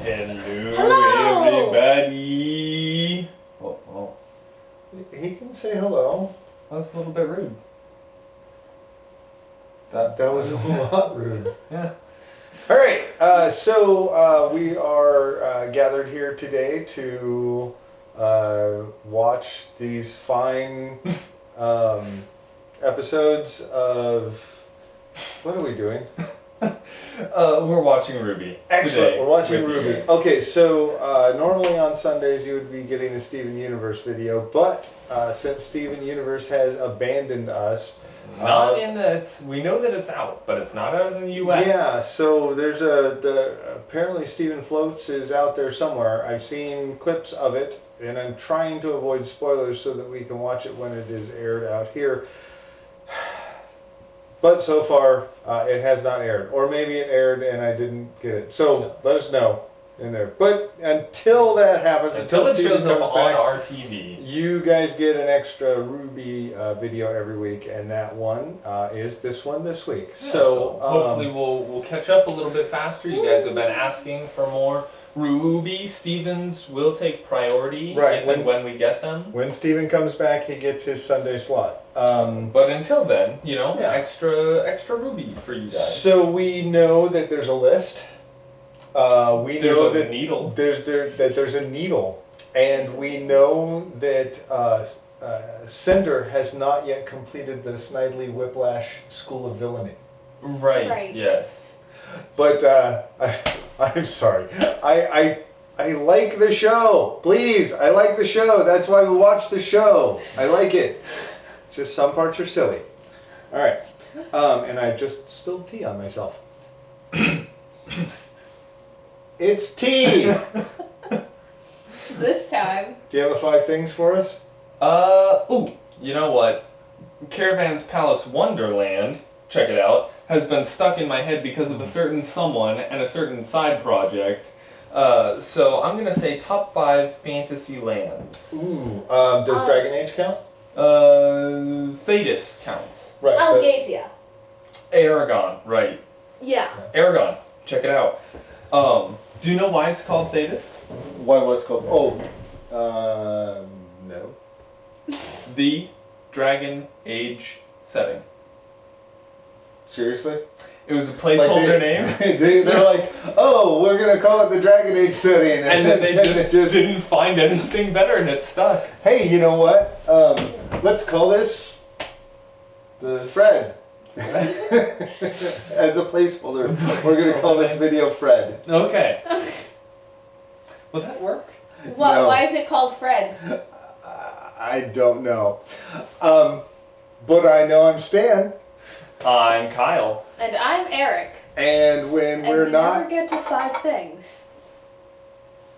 Hello, everybody. Oh. He can say hello. That's a little bit rude. That was a lot rude. Yeah. All right, so we are gathered here today to watch these fine episodes of... What are we doing? We're watching RWBY. Excellent, Today we're watching with you RWBY. guys. Okay, so normally on Sundays you would be getting a Steven Universe video, but since Steven Universe has abandoned us... Not in that we know that it's out, but it's not out in the U.S. Yeah, so there's apparently Stephen Floats is out there somewhere. I've seen clips of it, and I'm trying to avoid spoilers so that we can watch it when it is aired out here. But so far, it has not aired. Or maybe it aired and I didn't get it. So let us know in there. But until that happens, Until it Steven shows up comes on back, our TV. you guys get an extra RWBY video every week, and that one is this one this week. Yeah, so hopefully we'll catch up a little bit faster. You guys have been asking for more RWBY. Stevens will take priority if and when we get them. When Steven comes back, he gets his Sunday slot. But until then, Yeah. extra RWBY for you guys. So we know that there's a list. We know that needle. There's a needle, and we know that Cinder has not yet completed the Snidely Whiplash School of Villainy. Right. Yes. But I'm sorry. I like the show. Please, I like the show. That's why we watch the show. I like it. Just some parts are silly. All right. And I just spilled tea on myself. It's tea. This time. Do you have a 5 things for us? You know what? Caravan's Palace Wonderland, check it out, has been stuck in my head because of a certain someone and a certain side project. So I'm gonna say top 5 fantasy lands. Ooh. Does Dragon Age count? Thetis counts. Right. Algasia. Aragon, right. Yeah. Aragon, check it out. Do you know why it's called Thetis? What's called? Oh. No. The Dragon Age setting. Seriously? It was a placeholder name. They're like, oh, we're going to call it the Dragon Age setting. And then they just didn't find anything better and it stuck. Hey, you know what? Let's call this The Fred. As a placeholder, we're going to call this video Fred. Okay. Will that work? What? No. Why is it called Fred? I don't know. But I know I'm Stan. I'm Kyle. And I'm Eric. And when And we're we not... never get to 5 things.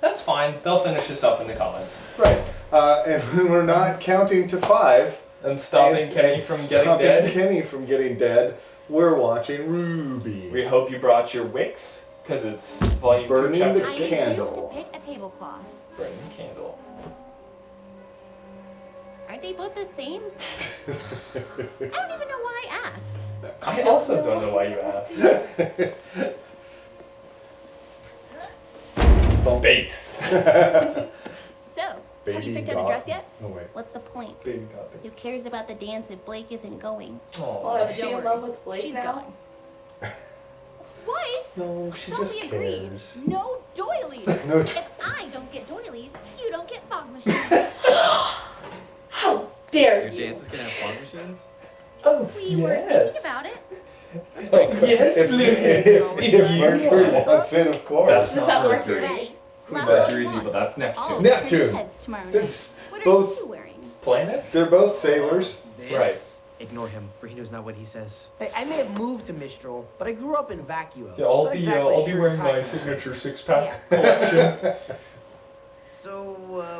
That's fine. They'll finish this up in the comments. Right. And when we're not counting to 5... And stopping Kenny from getting dead. Stopping Kenny from getting dead, we're watching RWBY. We hope you brought your wicks, because it's volume 2, Burning chapter the I 6. need you candle. to pick a tablecloth. Burning the candle. Aren't they both the same? I don't even know why I asked. I also don't know why you asked. Base. So, have you Baby picked out a got- dress yet? Oh wait. What's the point? Baby topic. Who cares about the dance if Blake isn't going? Oh, Aww. is she don't in worry. love with Blake She's now? gone. Weiss! No, she Thought just we agreed. cares. No doilies! No If I don't get doilies, you don't get fog machines. How dare Your you? dance is gonna have fog machines? Oh, We were yes. thinking about it. Yes, if, Blue. if Mercury want. wants it, of course. That's Is not that Mercury. Mercury? Right. Who's Love what Mercury's you evil? want. That's All Neptune. Neptune. pretty heads tomorrow night. That's What are both- you wearing? Planets? They're both sailors. This? Right. Ignore him, for he knows not what he says. Hey, I may have moved to Mistral, but I grew up in Vacuo. Yeah, I'll It's not be exactly a I'll be sure wearing type. my signature 6-pack collection. So,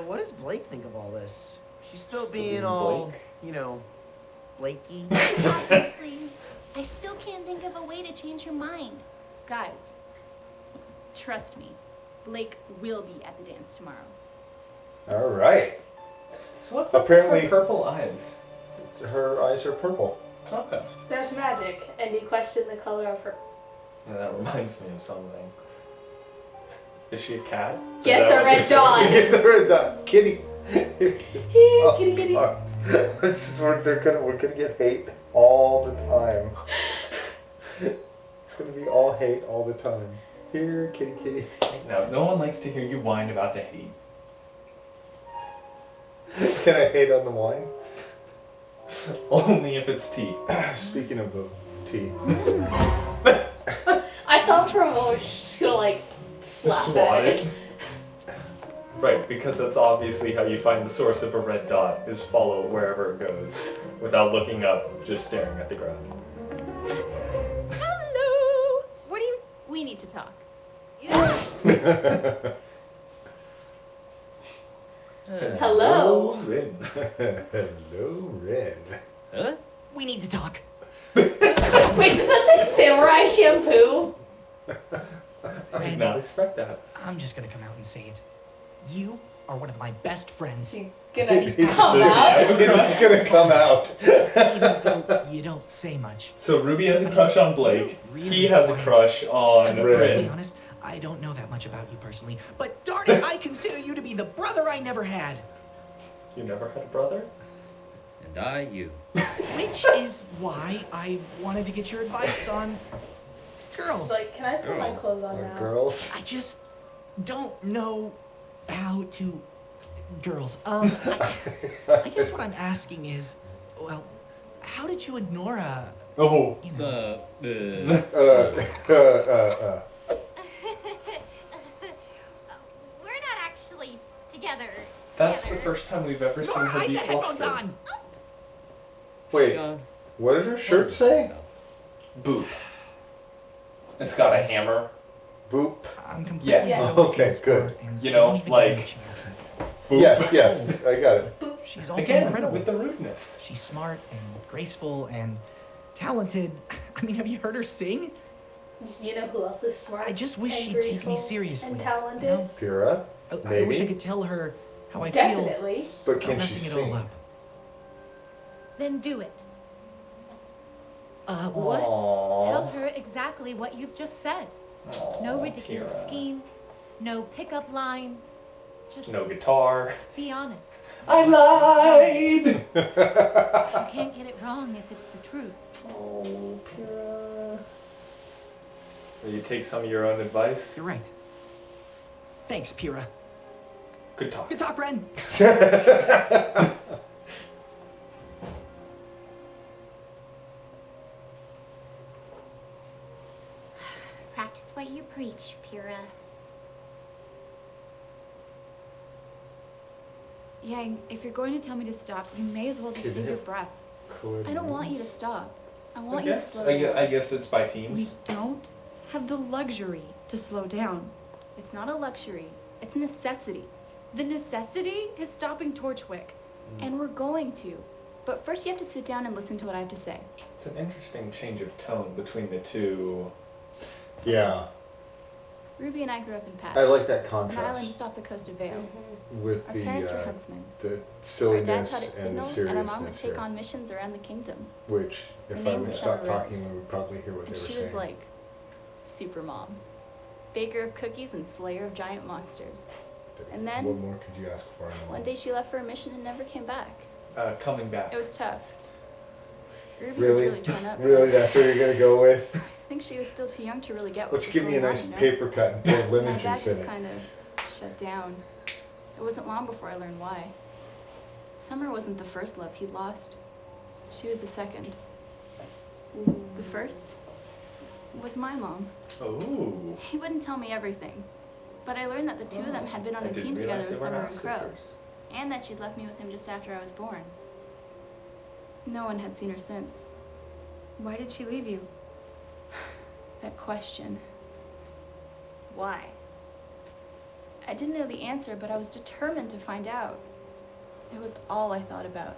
what does Blake think of all this? She's still being being all, Blake? you know, Blakey. Obviously, I still can't think of a way to change her mind. Guys, trust me, Blake will be at the dance tomorrow. All right. So what's Apparently- her purple eyes? Her eyes are purple. Okay. There's magic, and you question the color of her. And that reminds me of something. Is she a cat? Is Get that the what red you're dot. saying? Get the red dot. Kitty. Here, Oh, kitty, kitty. God. We're gonna get hate all the time. It's gonna be all hate all the time. Here, kitty, kitty. No, no one likes to hear you whine about the hate. Can I hate on the wine? Only if it's tea. Speaking of the tea. I thought for a moment she's gonna like slap Swat at it. it. Right, because that's obviously how you find the source of a red dot, is follow wherever it goes, without looking up, just staring at the ground. Hello. What do you? We need to talk. Hello. Rin. Hello, Ren. Huh? We need to talk. Wait, does that say samurai shampoo? I did not expect that. I'm just gonna come out and say it. You are one of my best friends. She's gonna He's come out. He's gonna come out. Even though you don't say much. So Ruby has a crush on Blake. He has a crush To on be perfectly Rin. honest, I don't know that much about you personally, but darn it, I consider you to be the brother I never had. You never had a brother? And I, you. Which is why I wanted to get your advice on girls. Like, can I put my Girls. clothes on Or now? girls. I just don't know how to. Girls. I guess what I'm asking is, well, how did you and Nora, Oh. you know? We're not actually together. That's the together. first time we've ever seen Nora, her I be said headphones flustered. on. Wait, John. what did her shirt say? Boop. It's got a hammer. Boop. I'm completely Yes. out of Okay, this good. part, and You she know, won't even give me a like- chance. Boop. Yes, yes, I got it. She's also Again, incredible. with the rudeness. She's smart and graceful and talented. I mean, have you heard her sing? You know who else is smart? I just wish and she'd take me graceful seriously. And you talented? know? Pyrrha, I wish I Maybe. could tell her how I Definitely. but feel can without she messing it sing? all up. Then do it. What? Tell Aww. her exactly what you've just said. Aw, No ridiculous Kira. schemes. No pickup lines. Just No guitar. be honest. I lied! You can't get it wrong if it's the truth. Oh, Pyrrha. Will you take some of your own advice? You're right. Thanks, Pyrrha. Good talk. Good talk, Ren. Practice what you preach, Pyrrha. Yang, if you're going to tell me to stop, you may as well just Did save it? your breath. I don't want you to stop. I I want you to guess, slow I, gue- down. I guess it's by We teams. don't have the luxury to slow down. It's not a luxury. It's a necessity. The necessity is stopping Torchwick. And we're going to. But first you have to sit down and listen to what I have to say. It's an interesting change of tone between the two. Yeah, Ruby and I grew up in Patch, I like that an island contrast just off the coast of Vale. with Our the parents were huntsmen. the Our dad silliness taught at and the Signal, and our mom would seriousness take here. on missions around the kingdom. Which, Her if I name would was stop Summer talking, Rose. we would probably hear what And they were she saying. was like super mom. Baker of cookies and slayer of giant monsters. And then, what more could you ask for? in a One day she left for a mission and never came back. Coming back. It was tough. Ruby was Really? really torn up. Really, that's what you're gonna go with? I think she was still too young to really get what Let's was give me a going nice on, you know? paper cut and pour lemon My dad juice in just it. kind of shut down. It wasn't long before I learned why. Summer wasn't the first love he'd lost. She was the second. The first was my mom. Oh. He wouldn't tell me everything. But I learned that the two of them had been on I a didn't team together realize with they were Summer half and Crow. sisters. And that she'd left me with him just after I was born. No one had seen her since. Why did she leave you? That question. Why? I didn't know the answer, but I was determined to find out. It was all I thought about.